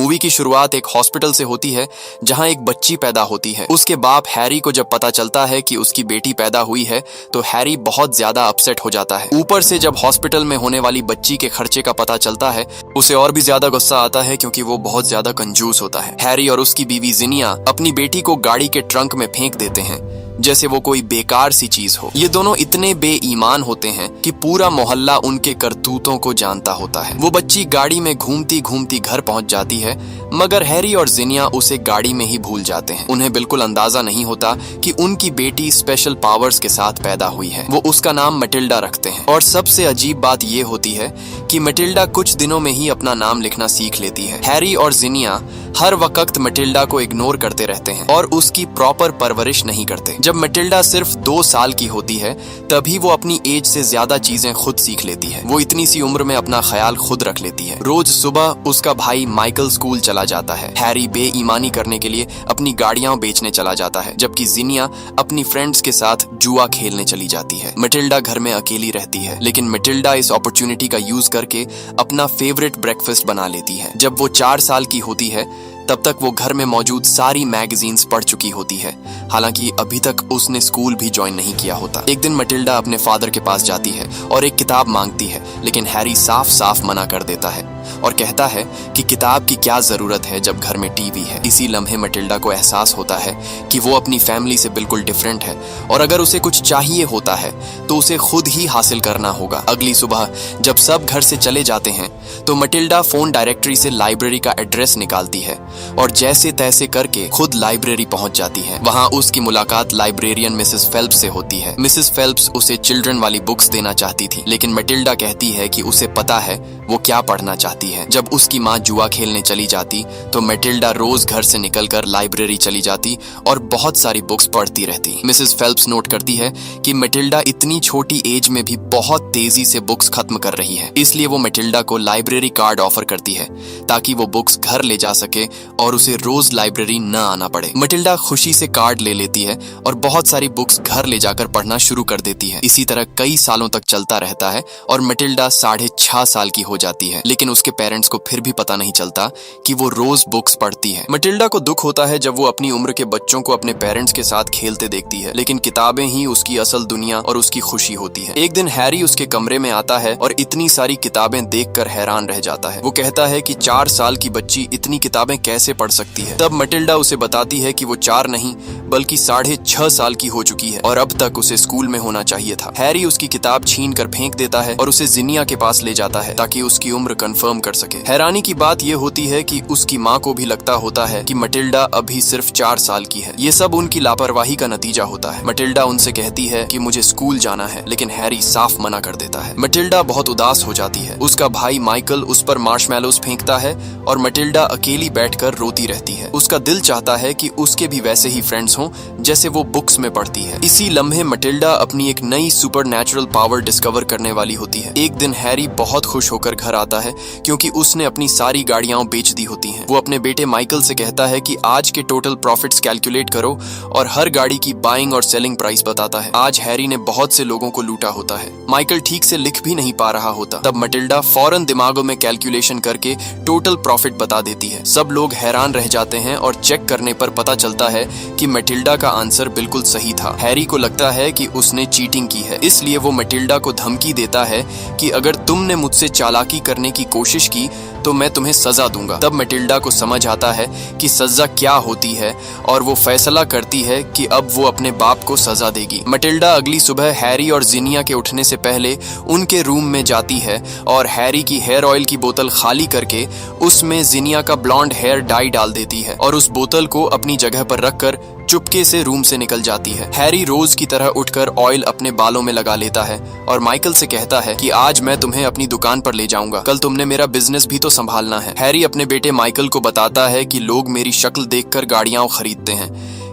Movie की शुरुआत एक हॉस्पिटल से होती है जहां एक बच्ची पैदा होती है। उसके बाप हैरी को जब पता चलता है कि उसकी बेटी पैदा हुई है तो हैरी बहुत ज्यादा अपसेट हो जाता है। ऊपर से जब हॉस्पिटल में होने वाली बच्ची के खर्चे का पता चलता है उसे और भी ज्यादा गुस्सा आता है क्योंकि वो बहुत ज्यादा कंजूस होता है। हैरी और उसकी बीवी जिनिया अपनी बेटी को गाड़ी के ट्रंक में फेंक देते हैं जैसे वो कोई बेकार सी चीज हो। ये दोनों इतने बेईमान होते हैं कि पूरा मोहल्ला उनके करतूतों को जानता होता है। वो बच्ची गाड़ी में घूमती घूमती घर पहुंच जाती है मगर हैरी और जिनिया उसे गाड़ी में ही भूल जाते हैं। उन्हें बिल्कुल अंदाजा नहीं होता कि उनकी बेटी स्पेशल पावर्स के साथ पैदा हुई है। वो उसका नाम मैटिल्डा रखते हैं और सबसे अजीब बात ये होती है कि मैटिल्डा कुछ दिनों में ही अपना नाम लिखना सीख लेती है। हैरी और जिनिया हर वक्त मैटिल्डा को इग्नोर करते रहते हैं और उसकी प्रॉपर परवरिश नहीं करते। जब मैटिल्डा सिर्फ 2 साल की होती है तभी वो अपनी एज से ज्यादा चीजें खुद सीख लेती है। वो इतनी सी उम्र में अपना ख्याल खुद रख लेती है। रोज सुबह उसका भाई माइकल स्कूल चला जाता है। हैरी बेईमानी करने के लिए अपनी गाड़ियां बेचने चला जाता है जबकि जिनिया अपनी फ्रेंड्स के साथ जुआ खेलने चली जाती है। मैटिल्डा घर में अकेली रहती है लेकिन मैटिल्डा इस अपॉर्चुनिटी का यूज करके अपना फेवरेट ब्रेकफास्ट बना लेती है। जब वो 4 साल की होती है तब तक वो घर में मौजूद सारी मैगजीन्स पढ़ चुकी होती है। हालांकि अभी तक उसने स्कूल भी ज्वाइन नहीं किया होता। एक दिन मैटिल्डा अपने फादर के पास जाती है और एक किताब मांगती है लेकिन हैरी साफ साफ मना कर देता है और कहता है कि किताब की क्या जरूरत है जब घर में टीवी है। इसी लम्हे मैटिल्डा को एहसास होता है कि वो अपनी फैमिली से बिल्कुल डिफरेंट है और अगर उसे कुछ चाहिए होता है तो उसे खुद ही हासिल करना होगा। अगली सुबह जब सब घर से चले जाते हैं तो मैटिल्डा फोन डायरेक्टरी से लाइब्रेरी का एड्रेस निकालती है और जैसे तैसे करके खुद लाइब्रेरी पहुंच जाती है। वहां उसकी मुलाकात लाइब्रेरियन मिसेस फेल्प्स से होती है। मिसेस फेल्प्स उसे चिल्ड्रन वाली बुक्स देना चाहती थी लेकिन मैटिल्डा कहती है कि उसे पता है वो क्या पढ़ना चाहती है। जब उसकी माँ जुआ खेलने चली जाती तो मैटिल्डा रोज घर से निकलकर लाइब्रेरी चली जाती और बहुत सारी बुक्स पढ़ती रहती। मिसेस फेल्प्स नोट करती है कि मैटिल्डा इतनी छोटी एज में भी बहुत तेजी से बुक्स खत्म कर रही है, इसलिए वो मैटिल्डा को लाइब्रेरी कार्ड ऑफर करती है ताकि वो बुक्स घर ले जा सके और उसे रोज लाइब्रेरी न आना पड़े। मैटिल्डा खुशी से कार्ड ले लेती है और बहुत सारी बुक्स घर ले जाकर पढ़ना शुरू कर देती है। इसी तरह कई सालों तक चलता रहता है और मैटिल्डा 6.5 साल की हो जाती है लेकिन उसके पेरेंट्स को फिर भी पता नहीं चलता कि वो रोज बुक्स पढ़ती है। मैटिल्डा को दुख होता है जब वो अपनी उम्र के बच्चों को अपने पेरेंट्स के साथ खेलते देखती है लेकिन किताबें ही उसकी असल दुनिया और उसकी खुशी होती है। एक दिन हैरी उसके कमरे में आता है और इतनी सारी किताबें देखकर हैरान रह जाता है। वो कहता है कि 4 साल की बच्ची इतनी किताबें कैसे पढ़ सकती है। तब मैटिल्डा उसे बताती है कि वो 4 नहीं बल्कि 6.5 साल की हो चुकी है और अब तक उसे स्कूल में होना चाहिए था। हैरी उसकी किताब छीन कर फेंक देता है और उसे जिनिया के पास ले जाता है ताकि उसकी उम्र कंफर्म कर सके। हैरानी की बात यह होती है कि उसकी माँ को भी लगता होता है कि मैटिल्डा अभी सिर्फ 4 साल की है। ये सब उनकी लापरवाही का नतीजा होता है। मैटिल्डा उनसे कहती है कि मुझे स्कूल जाना है लेकिन हैरी साफ मना कर देता है। मैटिल्डा बहुत उदास हो जाती है। उसका भाई माइकल उस पर मार्शमैलोज फेंकता है और मैटिल्डा अकेली बैठकर रोती रहती है। उसका दिल चाहता है कि उसके भी वैसे ही फ्रेंड्स हों जैसे वो बुक्स में पढ़ती है। इसी लम्हे मैटिल्डा अपनी एक नई सुपरनैचुरल पावर डिस्कवर करने वाली होती है। एक दिन हैरी बहुत खुश होकर घर आता है क्योंकि उसने अपनी सारी गाड़ियां बेच दी होती हैं। वो अपने बेटे माइकल से कहता है कि आज के टोटल प्रॉफिट्स कैलकुलेट करो और हर गाड़ी की बाइंग और सेलिंग प्राइस बताता है। आज हैरी ने बहुत से लोगों को लूटा होता है। माइकल ठीक से लिख भी नहीं पा रहा होता। तब मैटिल्डा फौरन दिमागों में कैलकुलेशन करके टोटल प्रॉफिट बता देती है। सब लोग हैरान रह जाते हैं और चेक करने पर पता चलता है कि मैटिल्डा का आंसर बिल्कुल सही था। हैरी को लगता है कि उसने चीटिंग की है, इसलिए वो मैटिल्डा को धमकी देता है कि अगर तुमने मुझसे चालाकी करने की कोशिश की तो मैं तुम्हें सजा दूंगा। तब मैटिल्डा को समझ आता है कि सजा क्या होती है और वो फैसला करती है कि अब वो अपने बाप को सजा देगी। मैटिल्डा अगली सुबह हैरी और जिनिया के उठने से पहले उनके रूम में जाती है और हैरी की हेयर ऑयल की बोतल खाली करके उसमें जिनिया का ब्लॉन्ड हेयर डाई डाल देती है और उस बोतल को अपनी जगह पर रखकर चुपके से रूम से निकल जाती है। हैरी रोज की तरह उठकर ऑयल अपने बालों में लगा लेता है और माइकल से कहता है कि आज मैं तुम्हें अपनी दुकान पर ले जाऊंगा, कल तुमने मेरा बिजनेस भी तो संभालना है। हैरी अपने बेटे माइकल को बताता है कि लोग मेरी शक्ल देखकर गाड़ियां खरीदते हैं,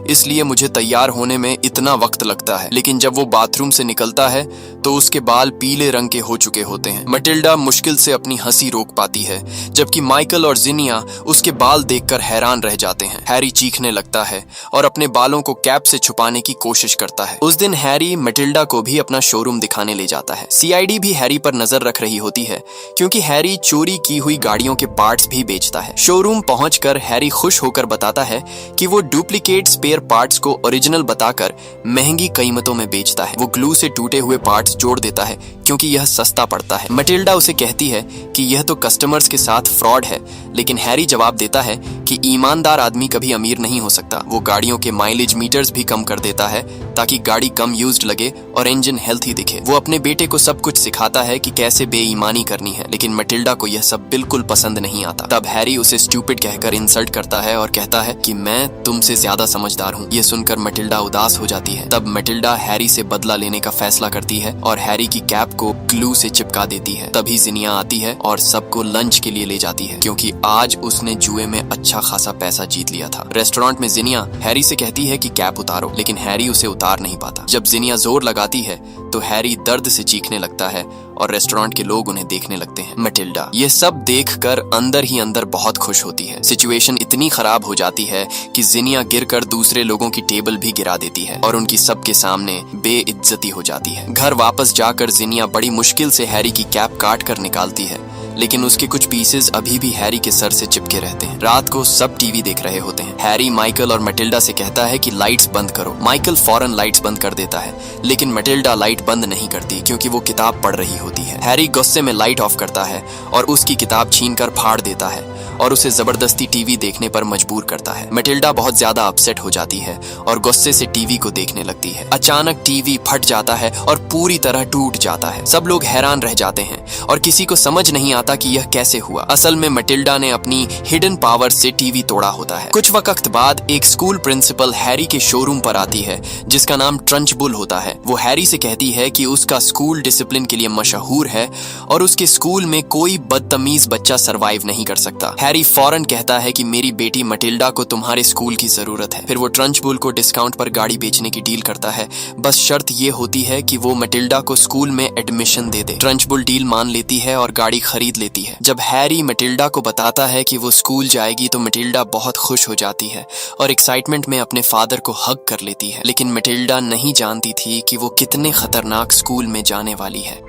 इसलिए मुझे तैयार होने में इतना वक्त लगता है। लेकिन जब वो बाथरूम से निकलता है तो उसके बाल पीले रंग के हो चुके होते हैं। मटिल्डा मुश्किल से अपनी हंसी रोक पाती है, जबकि माइकल और जिनिया उसके बाल देखकर हैरान रह जाते हैं। हैरी चीखने लगता है और अपने बालों को कैप से छुपाने की कोशिश करता है। उस दिन हैरी मटिल्डा को भी अपना शोरूम दिखाने ले जाता है। सीआईडी भी हैरी पर नजर रख रही होती है, क्योंकि हैरी चोरी की हुई गाड़ियों के पार्ट्स भी बेचता है। शोरूम पहुंचकर हैरी खुश होकर बताता है कि वो डुप्लीकेट स्पेयर पार्ट्स को ओरिजिनल बताकर महंगी कीमतों में बेचता है। वो ग्लू से टूटे हुए पार्ट्स जोड़ देता है क्योंकि यह सस्ता पड़ता है। मटिल्डा उसे कहती है कि यह तो कस्टमर्स के साथ फ्रॉड है, लेकिन हैरी जवाब देता है कि ईमानदार आदमी कभी अमीर नहीं हो सकता। वो गाड़ियों के माइलेज मीटर्स भी कम कर देता है ताकि गाड़ी कम यूज्ड लगे और इंजन हेल्थी दिखे। वो अपने बेटे को सब कुछ सिखाता है कि कैसे बेईमानी करनी है, लेकिन मटिल्डा को यह सब बिल्कुल पसंद नहीं आता। तब हैरी उसे स्टूपिड कहकर इंसल्ट करता है और कहता है कि मैं तुमसे ज्यादा समझदार हूँ। ये सुनकर मटिल्डा उदास हो जाती है। तब मटिल्डा हैरी से बदला लेने का फैसला करती है और हैरी की कैप को ग्लू से चिपका देती है। तभी जिनिया आती है और सबको लंच के लिए ले जाती है, क्योंकि आज उसने जुए में अच्छा खासा पैसा जीत लिया था। रेस्टोरेंट में जिनिया हैरी से कहती है कि कैप उतारो, लेकिन हैरी उसे उतार नहीं पाता। जब जिनिया जोर लगाती है तो हैरी दर्द से चीखने लगता है और रेस्टोरेंट के लोग उन्हें देखने लगते हैं। मटिल्डा ये सब देखकर अंदर ही अंदर बहुत खुश होती है। सिचुएशन इतनी खराब हो जाती है कि जिनिया गिरकर दूसरे लोगों की टेबल भी गिरा देती है और उनकी सबके सामने बेइज्जती हो जाती है। घर वापस जाकर जिनिया बड़ी मुश्किल से हैरी की कैप काट कर निकालती है, लेकिन उसके कुछ पीसेस अभी भी हैरी के सर से चिपके रहते हैं। रात को सब टीवी देख रहे होते हैं। हैरी माइकल और मटिल्डा से कहता है कि लाइट्स बंद करो। माइकल फौरन लाइट्स बंद कर देता है, लेकिन मटिल्डा लाइट बंद नहीं करती क्योंकि वो किताब पढ़ रही होती है। हैरी गुस्से में लाइट ऑफ करता है और उसकी किताब छीनकर फाड़ देता है और उसे जबरदस्ती टीवी देखने पर मजबूर करता है। मटिल्डा बहुत ज्यादा अपसेट हो जाती है और गुस्से से टीवी को देखने लगती है। अचानक टीवी फट जाता है और पूरी तरह टूट जाता है। सब लोग हैरान रह जाते हैं और किसी को समझ नहीं आता कि यह कैसे हुआ। असल में मटिल्डा ने अपनी हिडन पावर से टीवी तोड़ा होता है। कुछ वक्त बाद एक स्कूल प्रिंसिपल हैरी के शोरूम पर आती है, जिसका नाम ट्रंचबुल होता है। वो हैरी से कहती है कि उसका स्कूल डिसिप्लिन के लिए मशहूर है और उसके स्कूल में कोई बदतमीज बच्चा सरवाइव नहीं कर सकता। हैरी फौरन कहता है कि मेरी बेटी मटिल्डा को तुम्हारे स्कूल की जरूरत है। फिर वो ट्रंचबुल को डिस्काउंट पर गाड़ी बेचने की डील करता है, बस शर्त ये होती है कि वो मटिल्डा को स्कूल में एडमिशन दे दे। ट्रंचबुल डील मान लेती है और गाड़ी खरीद लेती है। जब हैरी मटिल्डा को बताता है कि वो स्कूल जाएगी तो मटिल्डा बहुत खुश हो जाती है और एक्साइटमेंट में अपने फादर को हग कर लेती है। लेकिन मटिल्डा नहीं जानती थी कि वो कितने खतरनाक स्कूल में जाने वाली है।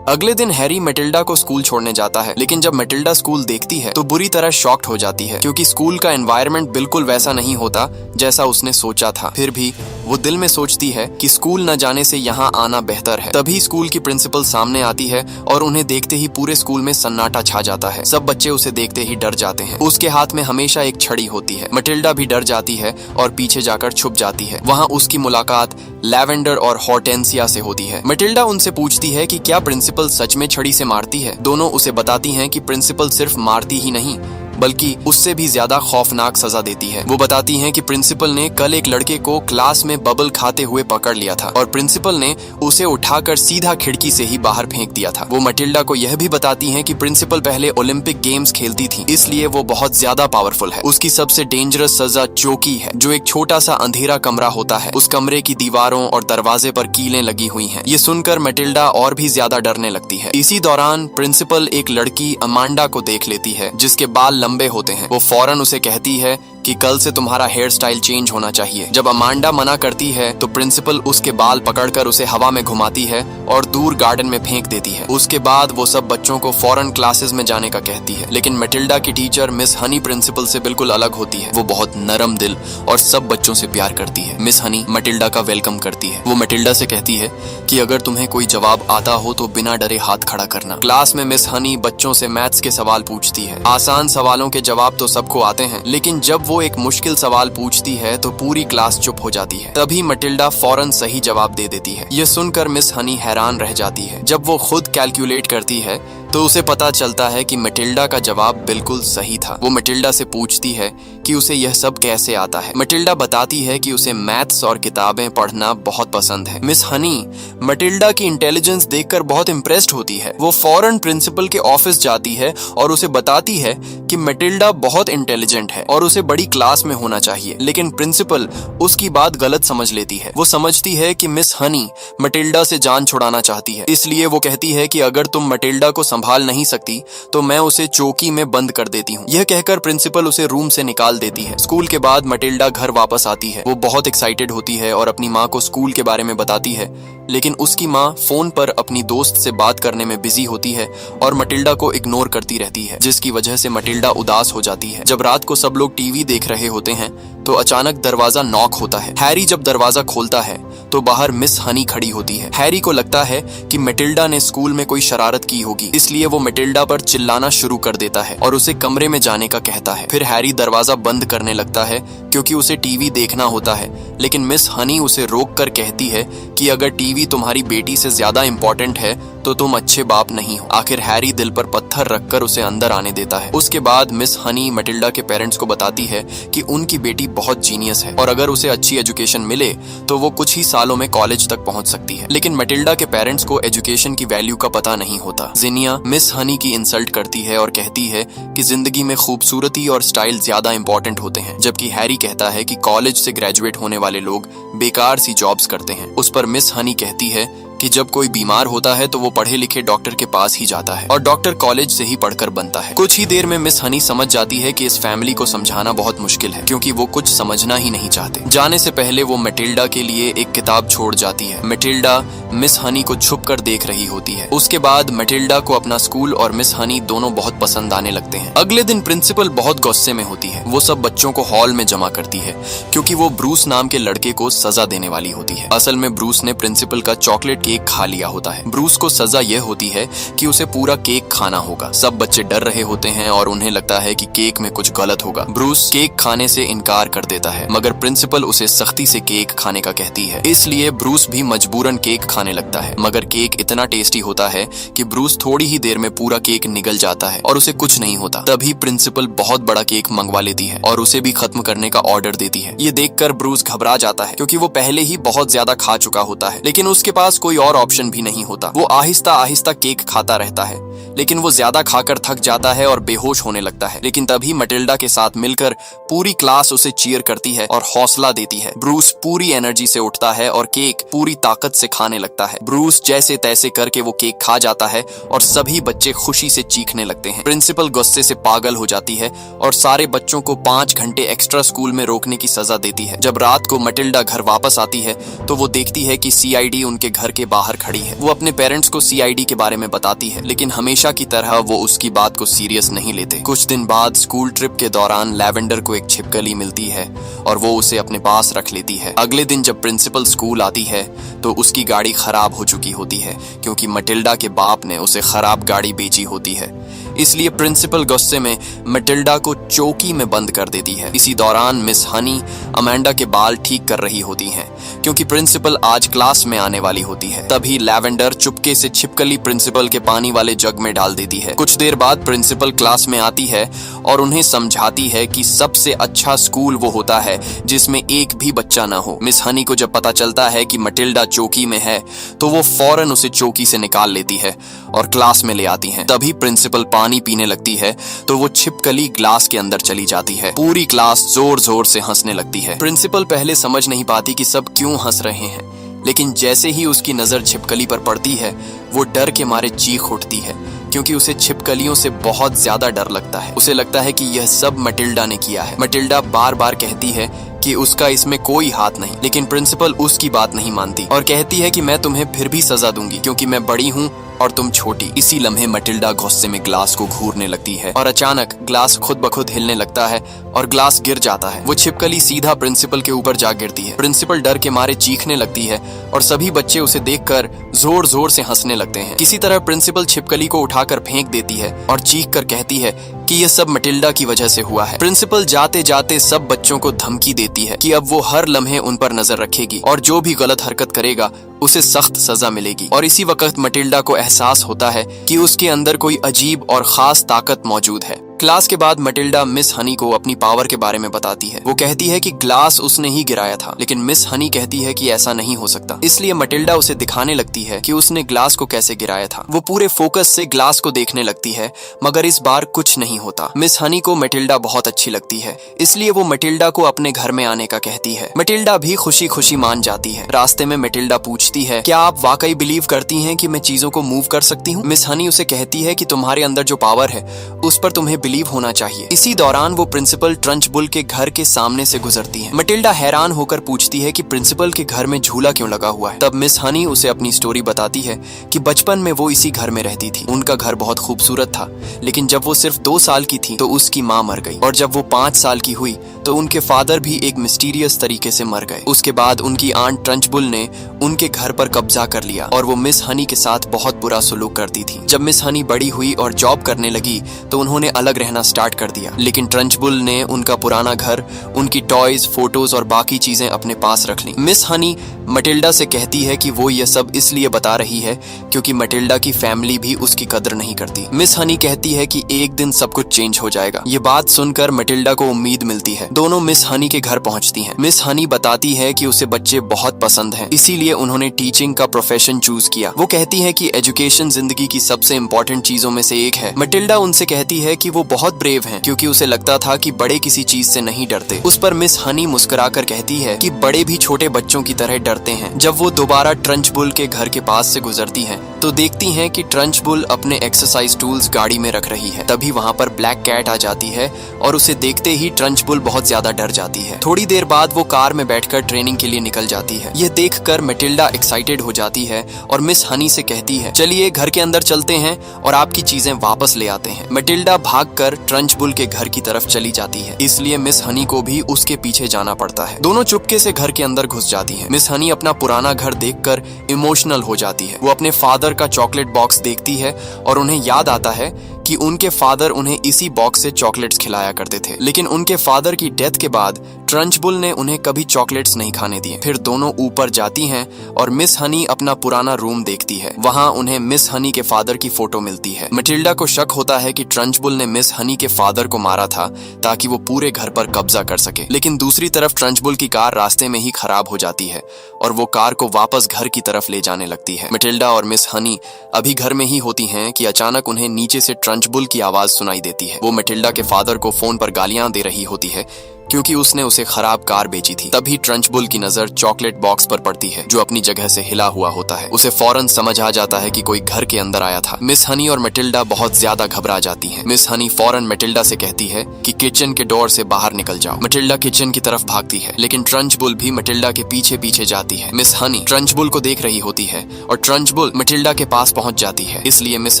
अगले दिन हैरी मटिल्डा को स्कूल छोड़ने जाता है, लेकिन जब मटिल्डा स्कूल देखती है तो बुरी तरह शॉक्ड हो जाती है, क्योंकि स्कूल का एनवायरनमेंट बिल्कुल वैसा नहीं होता जैसा उसने सोचा था। फिर भी वो दिल में सोचती है कि स्कूल न जाने से यहाँ आना बेहतर है। तभी स्कूल की प्रिंसिपल सामने आती है और उन्हें देखते ही पूरे स्कूल में सन्नाटा छा जाता है। सब बच्चे उसे देखते ही डर जाते हैं। उसके हाथ में हमेशा एक छड़ी होती है। मटिल्डा भी डर जाती है और पीछे जाकर छुप जाती है। वहाँ उसकी मुलाकात लैवेंडर और हॉर्टेंसिया से होती है। मटिल्डा उनसे पूछती है कि क्या प्रिंसिपल सच में छड़ी से मारती है। दोनों उसे बताती हैं कि प्रिंसिपल सिर्फ मारती ही नहीं बल्कि उससे भी ज्यादा खौफनाक सजा देती है। वो बताती हैं कि प्रिंसिपल ने कल एक लड़के को क्लास में बबल खाते हुए पकड़ लिया था और प्रिंसिपल ने उसे उठाकर सीधा खिड़की से ही बाहर फेंक दिया था। वो मटिल्डा को यह भी बताती हैं कि प्रिंसिपल पहले ओलंपिक गेम्स खेलती थी, इसलिए वो बहुत ज्यादा पावरफुल है। उसकी सबसे डेंजरस सजा चौकी है, जो एक छोटा सा अंधेरा कमरा होता है। उस कमरे की दीवारों और दरवाजे पर कीलें लगी हुई हैं। ये सुनकर मटिल्डा और भी ज्यादा डरने लगती है। इसी दौरान प्रिंसिपल एक लड़की अमांडा को देख लेती है, जिसके बाल लंबे होते हैं। वो फौरन उसे कहती है कि कल से तुम्हारा हेयर स्टाइल चेंज होना चाहिए। जब अमांडा मना करती है तो प्रिंसिपल उसके बाल पकड़कर उसे हवा में घुमाती है और दूर गार्डन में फेंक देती है। उसके बाद वो सब बच्चों को फौरन क्लासेस में जाने का कहती है। लेकिन मटिल्डा की टीचर मिस हनी प्रिंसिपल से बिल्कुल अलग होती है। वो बहुत नरम दिल और सब बच्चों से प्यार करती है। मिस हनी मटिल्डा का वेलकम करती है। वो मटिल्डा से कहती है कि अगर तुम्हें कोई जवाब आता हो तो बिना डरे हाथ खड़ा करना। क्लास में मिस हनी बच्चों से मैथ्स के सवाल पूछती है। आसान सवालों के जवाब तो सबको आते हैं, लेकिन जब वो एक मुश्किल सवाल पूछती है तो पूरी क्लास चुप हो जाती है। तभी मटिल्डा फौरन सही जवाब दे देती है। ये सुनकर मिस हनी हैरान रह जाती है। जब वो खुद कैलकुलेट करती है तो उसे पता चलता है कि मटिल्डा का जवाब बिल्कुल सही था। वो मटिल्डा से पूछती है कि उसे यह सब कैसे आता है। मटिल्डा बताती है कि उसे मैथ्स और किताबें पढ़ना बहुत पसंद है। मिस हनी मटिल्डा की इंटेलिजेंस देखकर बहुत इम्प्रेस्ड होती है। वो फौरन प्रिंसिपल के ऑफिस जाती है और उसे बताती है कि मटिल्डा बहुत इंटेलिजेंट है और उसे बड़ी क्लास में होना चाहिए। लेकिन प्रिंसिपल उसकी बात गलत समझ लेती है। वो समझती है कि मिस हनी मटिल्डा से जान छुड़ाना चाहती है, इसलिए वो कहती है कि अगर तुम मटिल्डा को संभाल नहीं सकती तो मैं उसे चौकी में बंद कर देती हूँ। यह कहकर प्रिंसिपल उसे रूम से निकाल देती है। स्कूल के बाद मटिल्डा घर वापस आती है। वो बहुत एक्साइटेड होती है और अपनी माँ को स्कूल के बारे में बताती है, लेकिन उसकी माँ फोन पर अपनी दोस्त से बात करने में बिजी होती है और मटिल्डा को इग्नोर करती रहती है, जिसकी वजह से मटिल्डा उदास हो जाती है। जब रात को सब लोग टीवी देख रहे होते हैं तो अचानक दरवाजा नॉक होता है। हैरी जब दरवाजा खोलता है तो बाहर मिस हनी खड़ी होती है। हैरी को लगता है कि मटिल्डा ने स्कूल में कोई शरारत की होगी, इसलिए वो मटिल्डा पर चिल्लाना शुरू कर देता है और उसे कमरे में जाने का कहता है। फिर हैरी दरवाजा बंद करने लगता है क्योंकि उसे टीवी देखना होता है, लेकिन मिस हनी उसे रोक कर कहती है कि अगर टीवी तुम्हारी बेटी से ज्यादा इंपॉर्टेंट है तो तुम अच्छे बाप नहीं हो। आखिर हैरी दिल पर पत्थर रखकर उसे अंदर आने देता है। उसके बाद मिस हनी मटिल्डा के पेरेंट्स को बताती है कि उनकी बेटी बहुत जीनियस है और अगर उसे अच्छी एजुकेशन मिले तो वो कुछ ही सालों में कॉलेज तक पहुंच सकती है। लेकिन मटिल्डा के पेरेंट्स को एजुकेशन की वैल्यू का पता नहीं होता। जिनिया मिस हनी की इंसल्ट करती है और कहती है कि जिंदगी में खूबसूरती और स्टाइल ज्यादा इंपॉर्टेंट होते हैं, जबकि हैरी कहता है कि कॉलेज से ग्रेजुएट होने वाले लोग बेकार सी जॉब्स करते हैं। उस पर मिस हनी कहती है कि जब कोई बीमार होता है तो वो पढ़े लिखे डॉक्टर के पास ही जाता है और डॉक्टर कॉलेज से ही पढ़कर बनता है। कुछ ही देर में मिस हनी समझ जाती है कि इस फैमिली को समझाना बहुत मुश्किल है, क्योंकि वो कुछ समझना ही नहीं चाहते। जाने से पहले वो मटिल्डा के लिए एक किताब छोड़ जाती है। मटिल्डा मिस हनी को छुप कर देख रही होती है। उसके बाद मटिल्डा को अपना स्कूल और मिस हनी दोनों बहुत पसंद आने लगते हैं। अगले दिन प्रिंसिपल बहुत गुस्से में होती है। वो सब बच्चों को हॉल में जमा करती है क्योंकि वो ब्रूस नाम के लड़के को सजा देने वाली होती है। असल में ब्रूस ने प्रिंसिपल का चॉकलेट केक खा लिया होता है। ब्रूस को सजा यह होती है कि उसे पूरा केक खाना होगा। सब बच्चे डर रहे होते हैं और उन्हें लगता है कि केक में कुछ गलत होगा। ब्रूस केक खाने से इनकार कर देता है, मगर प्रिंसिपल उसे सख्ती से केक खाने का कहती है, इसलिए ब्रूस भी मजबूरन केक खाने लगता है। मगर केक इतना टेस्टी होता है कि ब्रूस थोड़ी ही देर में पूरा केक निगल जाता है और उसे कुछ नहीं होता। तभी प्रिंसिपल बहुत बड़ा केक मंगवा लेती है और उसे भी खत्म करने का ऑर्डर देती है। ये देखकर ब्रूस घबरा जाता है क्योंकि वो पहले ही बहुत ज्यादा खा चुका होता है, लेकिन उसके पास कोई और ऑप्शन भी नहीं होता। वो आहिस्ता आहिस्ता केक खाता रहता है, लेकिन वो ज्यादा खाकर थक जाता है और बेहोश होने लगता है। लेकिन तभी मटिल्डा के साथ मिलकर पूरी क्लास उसे चीयर करती है और हौसला देती है। ब्रूस पूरी एनर्जी से उठता है और केक पूरी ताकत से खाने लगता है। ब्रूस जैसे तैसे करके वो केक खा जाता है और सभी बच्चे खुशी से चीखने लगते हैं। प्रिंसिपल गुस्से से पागल हो जाती है और सारे बच्चों को 5 घंटे एक्स्ट्रा स्कूल में रोकने की सजा देती है। जब रात को मटिल्डा घर वापस आती है तो वो देखती है कि सीआईडी उनके घर के बाहर खड़ी है। वो अपने पेरेंट्स को सीआईडी के बारे में बताती है, लेकिन हमेशा की तरह वो उसकी बात को सीरियस नहीं लेते। कुछ दिन बाद स्कूल ट्रिप के दौरान लैवेंडर को एक छिपकली मिलती है और वो उसे अपने पास रख लेती है। अगले दिन जब प्रिंसिपल स्कूल आती है तो उसकी गाड़ी खराब हो चुकी होती है क्योंकि मटिल्डा के बाप ने उसे खराब गाड़ी बेची होती है। इसलिए प्रिंसिपल गुस्से में मटिल्डा को चौकी में बंद कर देती है। इसी दौरान मिस हनी अमेंडा के बाल ठीक कर रही होती हैं क्योंकि प्रिंसिपल आज क्लास में आने वाली होती है। तभी लैवेंडर चुपके से छिपकली प्रिंसिपल के पानी वाले जग में डाल देती है। कुछ देर बाद प्रिंसिपल क्लास में आती है और उन्हें समझाती है कि सबसे अच्छा स्कूल वो होता है जिसमें एक भी बच्चा ना हो। मिस हनी को जब पता चलता है कि मटिल्डा चौकी में है तो वो फौरन उसे चौकी से निकाल लेती है और क्लास में ले आती है। तभी प्रिंसिपल पानी पीने लगती है तो वो छिपकली ग्लास के अंदर चली जाती है। पूरी क्लास जोर जोर से हंसने लगती है। प्रिंसिपल पहले समझ नहीं पाती कि सब क्यों हंस रहे हैं, लेकिन जैसे ही उसकी नजर छिपकली पर पड़ती है वो डर के मारे चीख उठती है क्योंकि उसे छिपकलियों से बहुत ज्यादा डर लगता है। उसे लगता है कि यह सब मटिल्डा ने किया है। मटिल्डा बार बार कहती है कि उसका इसमें कोई हाथ नहीं, लेकिन प्रिंसिपल उसकी बात नहीं मानती और कहती है कि मैं तुम्हें फिर भी सजा दूंगी क्योंकि मैं बड़ी हूँ और तुम छोटी। इसी लम्हे मटिल्डा गुस्से में ग्लास को घूरने लगती है और अचानक ग्लास खुद ब खुद हिलने लगता है और ग्लास गिर जाता है। वो छिपकली सीधा प्रिंसिपल के ऊपर जा गिरती है। प्रिंसिपल डर के मारे चीखने लगती है और सभी बच्चे उसे देखकर जोर जोर से हंसने लगते हैं। किसी तरह प्रिंसिपल छिपकली को उठाकर फेंक देती है और चीख कर कहती है कि ये सब मटिल्डा की वजह से हुआ है। प्रिंसिपल जाते जाते सब बच्चों को धमकी देती है कि अब वो हर लम्हे उन पर नजर रखेगी और जो भी गलत हरकत करेगा उसे सख्त सजा मिलेगी। और इसी वक्त मटिल्डा को एहसास होता है कि उसके अंदर कोई अजीब और खास ताकत मौजूद है। क्लास के बाद मटिल्डा मिस हनी को अपनी पावर के बारे में बताती है। वो कहती है कि ग्लास उसने ही गिराया था, लेकिन मिस हनी कहती है कि ऐसा नहीं हो सकता। इसलिए मटिल्डा उसे दिखाने लगती है कि उसने ग्लास को कैसे गिराया था। वो पूरे फोकस से ग्लास को देखने लगती है, मगर इस बार कुछ नहीं होता। मिस हनी को मटिल्डा बहुत अच्छी लगती है, इसलिए वो मटिल्डा को अपने घर में आने का कहती है। मटिल्डा भी खुशी खुशी मान जाती है। रास्ते में मटिल्डा पूछती है, क्या आप वाकई बिलीव करती हैं कि मैं चीजों को मूव कर सकती हूँ? मिस हनी उसे कहती है कि तुम्हारे अंदर जो पावर है उस पर तुम्हें बिलीव होना चाहिए। इसी दौरान वो प्रिंसिपल ट्रंचबुल के घर के सामने से गुजरती है। मटिल्डा हैरान होकर पूछती है कि प्रिंसिपल के घर में झूला क्यों लगा हुआ है। तब मिस हनी उसे अपनी स्टोरी बताती है कि बचपन में वो इसी घर में रहती थी। उनका घर बहुत खूबसूरत था, लेकिन जब वो सिर्फ 2 साल की थी तो उसकी माँ मर गई, और जब वो 5 साल की हुई तो उनके फादर भी एक मिस्टीरियस तरीके से मर गए। उसके बाद उनकी आंट ट्रंचबुल ने उनके घर पर कब्जा कर लिया और वो मिस हनी के साथ बहुत बुरा सलूक करती थी। जब मिस हनी बड़ी हुई और जॉब करने लगी तो उन्होंने अलग रहना स्टार्ट कर दिया, लेकिन ट्रंचबुल ने उनका पुराना घर, उनकी टॉयज, फोटोज और बाकी चीजें अपने पास रख ली। मिस हनी मटिल्डा से कहती है कि वो ये सब इसलिए बता रही है क्योंकि मटिल्डा की फैमिली भी उसकी कदर नहीं करती। मिस हनी कहती है कि एक दिन सब कुछ चेंज हो जाएगा। ये बात सुनकर मटिल्डा को उम्मीद मिलती है। दोनों मिस हनी के घर पहुंचती हैं। मिस हनी बताती है कि उसे बच्चे बहुत पसंद हैं, इसीलिए उन्होंने टीचिंग का प्रोफेशन चूज किया। वो कहती है कि एजुकेशन जिंदगी की सबसे इम्पोर्टेंट चीजों में से एक है। मटिल्डा उनसे कहती है कि वो बहुत ब्रेव हैं, क्योंकि उसे लगता था कि बड़े किसी चीज से नहीं डरते। उस पर मिस हनी मुस्कुराकर कहती है कि बड़े भी छोटे बच्चों की तरह डरते हैं। जब वो दोबारा ट्रंचबुल के घर के पास से गुजरती हैं, तो देखती हैं कि ट्रंचबुल अपने एक्सरसाइज टूल्स गाड़ी में रख रही है। तभी वहाँ पर ब्लैक कैट आ जाती है और उसे देखते ही ट्रंचबुल बहुत ज्यादा डर जाती है। थोड़ी देर बाद वो कार में बैठकर ट्रेनिंग के लिए निकल जाती है। यह देखकर मटिल्डा एक्साइटेड हो जाती है और मिस हनी से कहती है, चलिए घर के अंदर चलते हैं और आपकी चीजें वापस ले आते हैं। मटिल्डा भागकर ट्रंचबुल के घर की तरफ चली जाती है, इसलिए मिस हनी को भी उसके पीछे जाना पड़ता है। दोनों चुपके से घर के अंदर घुस जाती हैं। मिस हनी अपना पुराना घर देखकर इमोशनल हो जाती है। वो अपने फादर का चॉकलेट बॉक्स देखती है और उन्हें याद आता है कि उनके फादर उन्हें इसी बॉक्स से चॉकलेट्स खिलाया करते थे, लेकिन उनके फादर की डेथ के बाद ट्रंचबुल ने उन्हें कभी चॉकलेट्स नहीं खाने दिए। फिर दोनों ऊपर जाती हैं और मिस हनी अपना पुराना रूम देखती है। वहाँ उन्हें मिस हनी के फादर की फोटो मिलती है। मटिल्डा को शक होता है कि ट्रंचबुल ने मिस हनी के फादर को मारा था ताकि वो पूरे घर पर कब्जा कर सके, लेकिन दूसरी तरफ ट्रंचबुल की कार रास्ते में ही खराब हो जाती है और वो कार को वापस घर की तरफ ले जाने लगती है। मटिल्डा और मिस हनी अभी घर में ही होती हैं कि अचानक उन्हें नीचे से ट्रंचबुल की आवाज सुनाई देती है। वो मटिल्डा के फादर को फोन पर गालियां दे रही होती है क्योंकि उसने उसे खराब कार बेची थी। तभी ट्रंचबुल की नजर चॉकलेट बॉक्स पर पड़ती है जो अपनी जगह से हिला हुआ होता है। उसे फौरन समझ आ जाता है कि कोई घर के अंदर आया था। मिस हनी और मटिल्डा बहुत ज्यादा घबरा जाती हैं। मिस हनी फौरन मटिल्डा से कहती है कि किचन के डोर से बाहर निकल जाओ। मटिल्डा किचन की तरफ भागती है, लेकिन ट्रंचबुल भी मटिल्डा के पीछे पीछे जाती है। मिस हनी ट्रंचबुल को देख रही होती है और ट्रंचबुल मटिल्डा के पास पहुंच जाती है, इसलिए मिस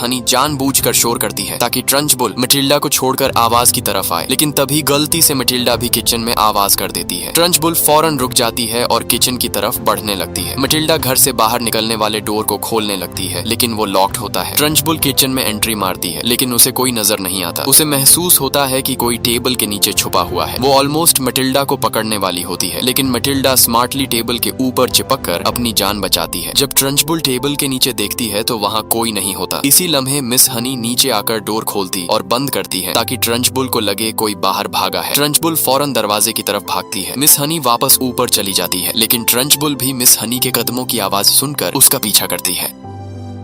हनी जानबूझकर शोर करती है ताकि ट्रंचबुल मटिल्डा को छोड़कर आवाज की तरफ आए, लेकिन तभी गलती से मटिल्डा भी किचन में आवाज कर देती है। ट्रंचबुल फौरन रुक जाती है और किचन की तरफ बढ़ने लगती है। मटिल्डा घर से बाहर निकलने वाले डोर को खोलने लगती है, लेकिन वो लॉक्ड होता है। ट्रंचबुल किचन में एंट्री मारती है, लेकिन उसे कोई नजर नहीं आता। उसे महसूस होता है कि कोई टेबल के नीचे छुपा हुआ है। वो ऑलमोस्ट मटिल्डा को पकड़ने वाली होती है, लेकिन मटिल्डा स्मार्टली टेबल के ऊपर चिपककर अपनी जान बचाती है। जब ट्रंचबुल टेबल के नीचे देखती है तो वहाँ कोई नहीं होता। इसी लम्हे मिस हनी नीचे आकर डोर खोलती और बंद करती है ताकि ट्रंचबुल को लगे कोई बाहर भागा है। ट्रंचबुल फौरन दरवाजे की तरफ भागती है। मिस हनी वापस ऊपर चली जाती है, लेकिन ट्रंचबुल भी मिस हनी के कदमों की आवाज सुनकर उसका पीछा करती है।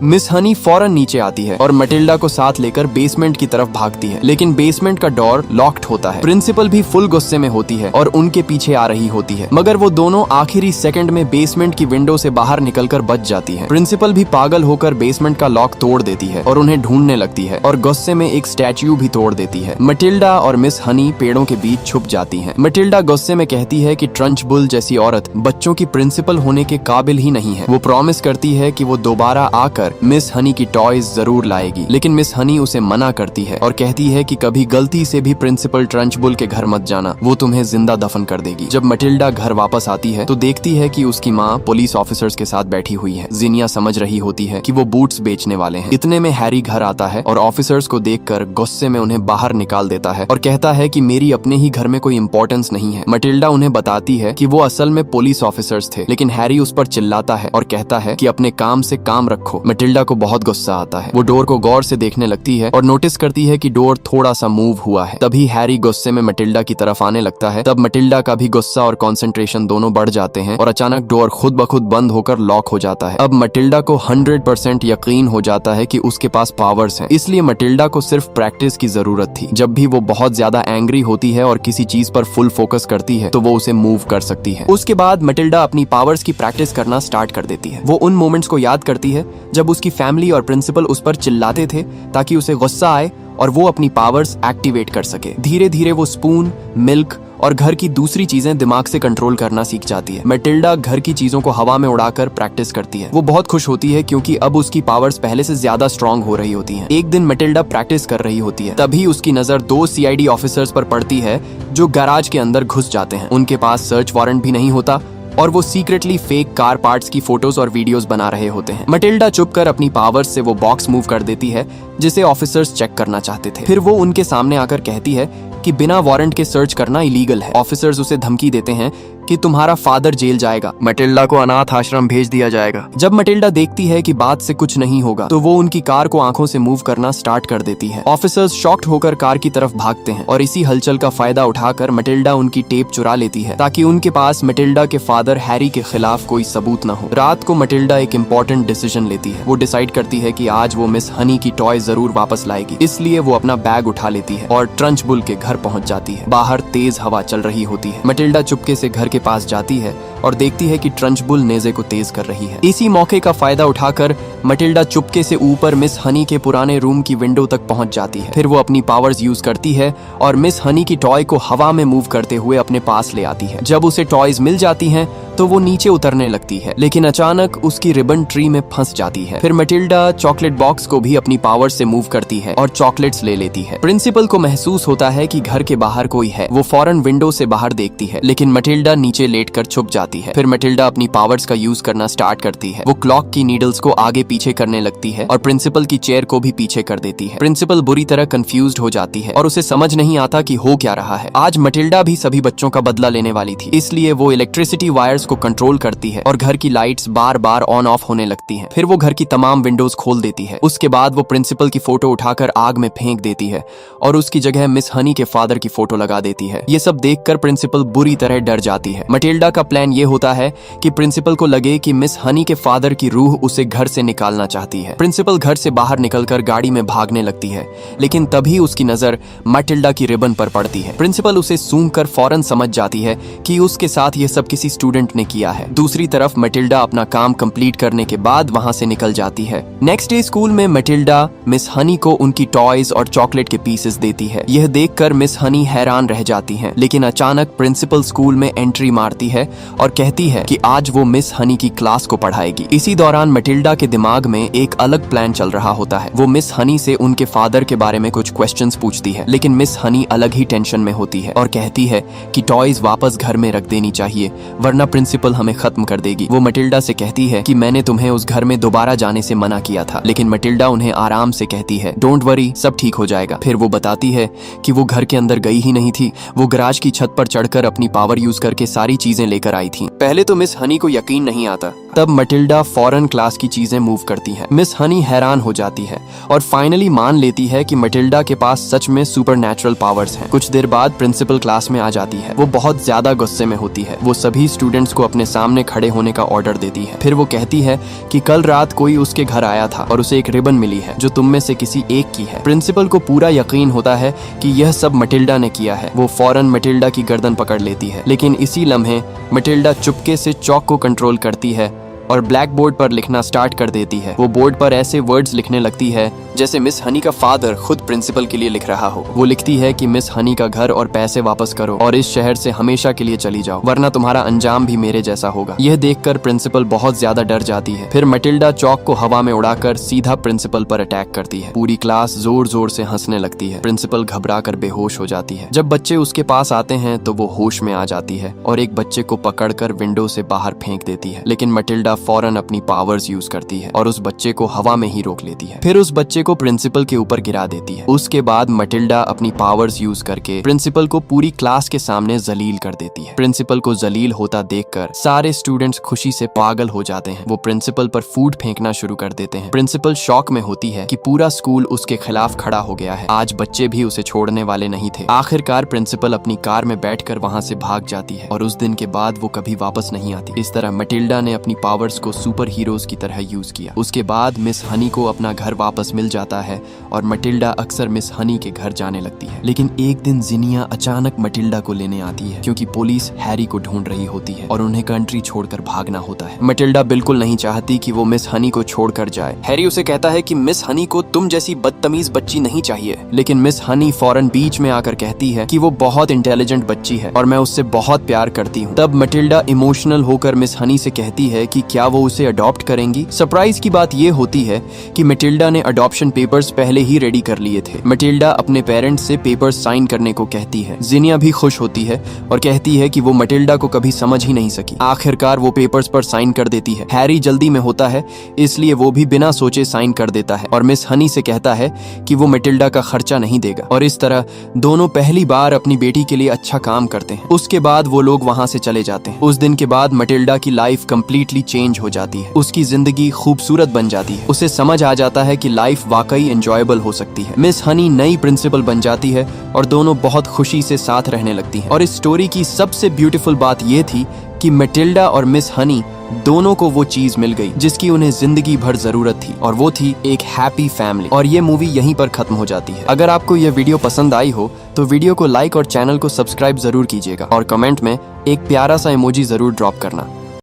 मिस हनी फौरन नीचे आती है और मटिल्डा को साथ लेकर बेसमेंट की तरफ भागती है, लेकिन बेसमेंट का डोर लॉक्ड होता है। प्रिंसिपल भी फुल गुस्से में होती है और उनके पीछे आ रही होती है, मगर वो दोनों आखिरी सेकंड में बेसमेंट की विंडो से बाहर निकलकर बच जाती है। प्रिंसिपल भी पागल होकर बेसमेंट का लॉक तोड़ देती है और उन्हें ढूंढने लगती है और गुस्से में एक स्टैच्यू भी तोड़ देती है। मटिल्डा और मिस हनी पेड़ों के बीच छुप जाती है। मटिल्डा गुस्से में कहती है कि ट्रंचबुल जैसी औरत बच्चों की प्रिंसिपल होने के काबिल ही नहीं है। वो प्रॉमिस करती है कि वो दोबारा आकर पर मिस हनी की टॉयज जरूर लाएगी, लेकिन मिस हनी उसे मना करती है और कहती है कि कभी गलती से भी प्रिंसिपल ट्रंचबुल के घर मत जाना, वो तुम्हें जिंदा दफन कर देगी। जब मटिल्डा घर वापस आती है तो देखती है कि उसकी माँ पुलिस ऑफिसर्स के साथ बैठी हुई है। जिनिया समझ रही होती है कि वो बूट्स बेचने वाले हैं। इतने में हैरी घर आता है और ऑफिसर्स को देखकर गुस्से में उन्हें बाहर निकाल देता है और कहता है कि मेरी अपने ही घर में कोई इंपॉर्टेंस नहीं है। मटिल्डा उन्हें बताती है कि वो असल में पुलिस ऑफिसर्स थे, लेकिन हैरी उस पर चिल्लाता है और कहता है कि अपने काम से काम रखो। मटिल्डा को बहुत गुस्सा आता है। वो डोर को गौर से देखने लगती है और नोटिस करती है कि डोर थोड़ा सा मूव हुआ है। तभी हैरी गुस्से में मटिल्डा की तरफ आने लगता है। तब मटिल्डा का भी गुस्सा और कंसंट्रेशन दोनों बढ़ जाते हैं और अचानक डोर खुद ब खुद बंद होकर लॉक हो जाता है। अब मटिल्डा को 100% यकीन हो जाता है कि उसके पास पावर्स हैं, इसलिए मटिल्डा को सिर्फ प्रैक्टिस की जरूरत थी। जब भी वो बहुत ज्यादा एंग्री होती है और किसी चीज पर फुल फोकस करती है तो वो उसे मूव कर सकती है। उसके बाद मटिल्डा अपनी पावर्स की प्रैक्टिस करना स्टार्ट कर देती है। वो उन मोमेंट्स को याद करती है जब उसकी फैमिली और प्रिंसिपल उस पर चिल्लाते थे ताकि उसे गुस्सा आए और वो अपनी पावर्स एक्टिवेट कर सके। धीरे धीरे वो स्पून, मिल्क और घर की दूसरी चीजें दिमाग से कंट्रोल करना सीख जाती है। मटिल्डा घर की चीजों को हवा में उड़ाकर प्रैक्टिस करती है। वो बहुत खुश होती है क्योंकि अब उसकी पावर्स पहले से ज्यादा स्ट्रांग हो रही होती हैं। एक दिन मटिल्डा प्रैक्टिस कर रही होती है, तभी उसकी नजर 2 CID ऑफिसर्स पर पड़ती है जो गैराज के अंदर घुस जाते हैं। उनके पास सर्च वारंट भी नहीं होता और वो सीक्रेटली फेक कार पार्ट्स की फोटोज और वीडियोस बना रहे होते हैं। मटिल्डा चुपकर अपनी पावर्स से वो बॉक्स मूव कर देती है जिसे ऑफिसर्स चेक करना चाहते थे। फिर वो उनके सामने आकर कहती है कि बिना वारंट के सर्च करना इलीगल है। ऑफिसर्स उसे धमकी देते हैं कि तुम्हारा फादर जेल जाएगा, मटिल्डा को अनाथ आश्रम भेज दिया जाएगा। जब मटिल्डा देखती है कि बात से कुछ नहीं होगा तो वो उनकी कार को आंखों से मूव करना स्टार्ट कर देती है। ऑफिसर्स शॉक्ड होकर कार की तरफ भागते हैं और इसी हलचल का फायदा उठाकर मटिल्डा उनकी टेप चुरा लेती है ताकि उनके पास मटिल्डा के फादर हैरी के खिलाफ कोई सबूत न हो। रात को मटिल्डा एक इम्पोर्टेंट डिसीजन लेती है। वो डिसाइड करती है कि आज वो मिस हनी की टॉय जरूर वापस लाएगी, इसलिए वो अपना बैग उठा लेती है और ट्रंचबुल के घर पहुंच जाती है। बाहर तेज हवा चल रही होती है। मटिल्डा चुपके से घर के पास जाती है और देखती है कि ट्रंचबुल नेज़े को तेज कर रही है। इसी मौके का फायदा उठाकर मटिल्डा चुपके से ऊपर मिस हनी के पुराने रूम की विंडो तक पहुंच जाती है। फिर वो अपनी पावर्स यूज करती है और मिस हनी की टॉय को हवा में मूव करते हुए अपने पास ले आती है। जब उसे टॉयज मिल जाती हैं तो वो नीचे उतरने लगती है, लेकिन अचानक उसकी रिबन ट्री में फंस जाती है। फिर मटिल्डा चॉकलेट बॉक्स को भी अपनी पावर से मूव करती है और चॉकलेट्स ले लेती है। प्रिंसिपल को महसूस होता है कि घर के बाहर कोई है। वो फौरन विंडो से बाहर देखती है, लेकिन मटिल्डा नीचे लेटकर छुप जाती है। फिर मटिल्डा अपनी पावर्स का यूज करना स्टार्ट करती है। वो क्लॉक की नीडल्स को आगे पीछे करने लगती है और प्रिंसिपल की चेयर को भी पीछे कर देती है। प्रिंसिपल बुरी तरह कंफ्यूज्ड हो जाती है और उसे समझ नहीं आता कि हो क्या रहा है। आज मटिल्डा भी सभी बच्चों का बदला लेने वाली थी, इसलिए वो इलेक्ट्रिसिटी वायर्स को कंट्रोल करती है और घर की lights bar bar on off होने लगती हैं। फिर वो घर की तमाम विंडोज खोल देती है। उसके बाद वो प्रिंसिपल की फोटो उठाकर आग में फेंक देती है और उसकी जगह मिस हनी के फादर की फोटो लगा देती है। ये सब देखकर प्रिंसिपल बुरी तरह डर जाती है। मटिल्डा का प्लान ये होता है कि प्रिंसिपल को लगे कि मिस हनी के फादर की रूह उसे घर से निकालना चाहती है। प्रिंसिपल घर से बाहर निकलकर गाड़ी में भागने लगती है, लेकिन तभी उसकी नजर मटिल्डा की रिबन पर पड़ती है। प्रिंसिपल उसे सूंघकर फौरन समझ जाती है कि उसके साथ ये सब किसी स्टूडेंट ने किया है। दूसरी तरफ मटिल्डा अपना काम कंप्लीट करने के बाद वहां से निकल जाती है। नेक्स्ट डे स्कूल में मटिल्डा मिस हनी को उनकी टॉयज और चॉकलेट के पीसेस देती है। यह देखकर मिस हनी हैरान रह जाती हैं, लेकिन अचानक प्रिंसिपल स्कूल में एंट्री मारती है और कहती है कि आज वो मिस हनी की क्लास को पढ़ाएगी। इसी दौरान मटिल्डा के दिमाग में एक अलग प्लान चल रहा होता है। वो मिस हनी से उनके फादर के बारे में कुछ क्वेश्चंस पूछती है, लेकिन मिस हनी अलग ही टेंशन में होती है और कहती है कि टॉयज वापस घर में रख देनी चाहिए, वरना प्रिंसिपल हमें खत्म कर देगी। वो मटिल्डा से कहती है कि मैंने तुम्हें उस घर में दोबारा जाने से मना किया था, लेकिन मटिल्डा उन्हें आराम से कहती है डोंट वरी, सब ठीक हो जाएगा। फिर वो बताती है कि वो घर के अंदर गई ही नहीं थी, वो गैराज की छत पर चढ़कर अपनी पावर यूज करके सारी चीजें लेकर आई थी। पहले तो मिस हनी को यकीन नहीं आता, तब मटिल्डा फौरन क्लास की चीजें मूव करती है। मिस हनी हैरान हो जाती है और फाइनली मान लेती है कि मटिल्डा के पास सच में सुपरनैचुरल पावर्स हैं। कुछ देर बाद प्रिंसिपल क्लास में आ जाती है। वो बहुत ज्यादा गुस्से में होती है। वो सभी स्टूडेंट्स को अपने सामने खड़े होने का ऑर्डर देती है। फिर वो कहती है कि कल रात कोई उसके घर आया था और उसे एक रिबन मिली है जो तुम में से किसी एक की है। प्रिंसिपल को पूरा यकीन होता है कि यह सब मटिल्डा ने किया है। वो फौरन मटिल्डा की गर्दन पकड़ लेती है, लेकिन इसी लम्हे मटिल्डा चुपके से चॉक को कंट्रोल करती है और ब्लैक बोर्ड पर लिखना स्टार्ट कर देती है। वो बोर्ड पर ऐसे वर्ड्स लिखने लगती है जैसे मिस हनी का फादर खुद प्रिंसिपल के लिए लिख रहा हो। वो लिखती है कि मिस हनी का घर और पैसे वापस करो और इस शहर से हमेशा के लिए चली जाओ, वरना तुम्हारा अंजाम भी मेरे जैसा होगा। यह देखकर प्रिंसिपल बहुत ज्यादा डर जाती है। फिर मटिल्डा चौक को हवा में उड़ाकर सीधा प्रिंसिपल पर अटैक करती है। पूरी क्लास जोर जोर से हंसने लगती है। प्रिंसिपल घबरा कर बेहोश हो जाती है। जब बच्चे उसके पास आते हैं तो वो होश में आ जाती है और एक बच्चे को पकड़कर विंडो से बाहर फेंक देती है, लेकिन मटिल्डा फौरन अपनी पावर्स यूज करती है और उस बच्चे को हवा में ही रोक लेती है। फिर उस बच्चे को प्रिंसिपल के ऊपर गिरा देती है। उसके बाद मटिल्डा अपनी पावर्स यूज करके प्रिंसिपल को पूरी क्लास के सामने जलील कर देती है। प्रिंसिपल को जलील होता देखकर सारे स्टूडेंट्स खुशी से पागल हो जाते हैं। वो प्रिंसिपल पर फूड फेंकना शुरू कर देते हैं। प्रिंसिपल शॉक में होती है कि पूरा स्कूल उसके खिलाफ खड़ा हो गया है। आज बच्चे भी उसे छोड़ने वाले नहीं थे। आखिरकार प्रिंसिपल अपनी कार में बैठकर वहां से भाग जाती है और उस दिन के बाद वो कभी वापस नहीं आती। इस तरह मटिल्डा ने अपनी पावर्स को सुपर हीरोज की तरह यूज किया। उसके बाद मिस हनी को अपना घर वापस मिल जाता है और मटिल्डा अक्सर मिस हनी के घर जाने लगती है। लेकिन एक दिन जिनिया अचानक मटिल्डा को लेने आती है क्योंकि पुलिस हैरी को ढूंढ रही होती है और उन्हें कंट्री छोड़कर भागना होता है। मटिल्डा बिल्कुल नहीं चाहती कि वो मिस हनी को छोड़कर जाए। हैरी उसे कहता है कि मिस हनी को तुम जैसी बदतमीज बच्ची नहीं चाहिए, लेकिन मिस हनी फौरन बीच में आकर कहती है कि वो बहुत इंटेलिजेंट बच्ची है और मैं उससे बहुत प्यार करती हूँ। तब मटिल्डा इमोशनल होकर मिस हनी से कहती है कि क्या वो उसे अडॉप्ट करेंगी। सरप्राइज की बात ये होती है कि मटिल्डा ने अडॉप्शन पेपर्स पहले ही रेडी कर लिए थे। मटिल्डा अपने पेरेंट्स से पेपर्स साइन करने को कहती है। जिनिया भी खुश होती है और कहती है कि वो मटिल्डा को कभी समझ ही नहीं सकी। आखिरकार वो पेपर्स पर साइन कर देती है। हैरी जल्दी में होता है इसलिए वो भी बिना सोचे साइन कर देता है और मिस हनी से कहता है कि वो मटिल्डा का खर्चा नहीं देगा और इस तरह दोनों पहली बार अपनी बेटी के लिए अच्छा काम करते हैं। उसके बाद वो लोग वहां से चले जाते हैं। उस दिन के बाद मटिल्डा की लाइफ कंप्लीटली चेंज हो जाती है। उसकी जिंदगी खूबसूरत बन जाती है। उसे समझ आ जाता है कि लाइफ वाकई एंजॉयबल हो सकती है। मिस हनी नई प्रिंसिपल बन जाती है और दोनों बहुत खुशी से साथ रहने लगती हैं। और इस स्टोरी की सबसे ब्यूटीफुल बात यह थी कि मटिल्डा और मिस हनी दोनों को वो चीज मिल गई जिसकी उन्हें जिंदगी भर जरूरत थी और वो थी एक हैप्पी फैमिली। और ये मूवी यहीं पर खत्म हो जाती है। अगर आपको ये वीडियो पसंद आई हो तो वीडियो को लाइक और चैनल को सब्सक्राइब जरूर कीजिएगा और कमेंट में एक प्यारा सा इमोजी जरूर ड्रॉप करना।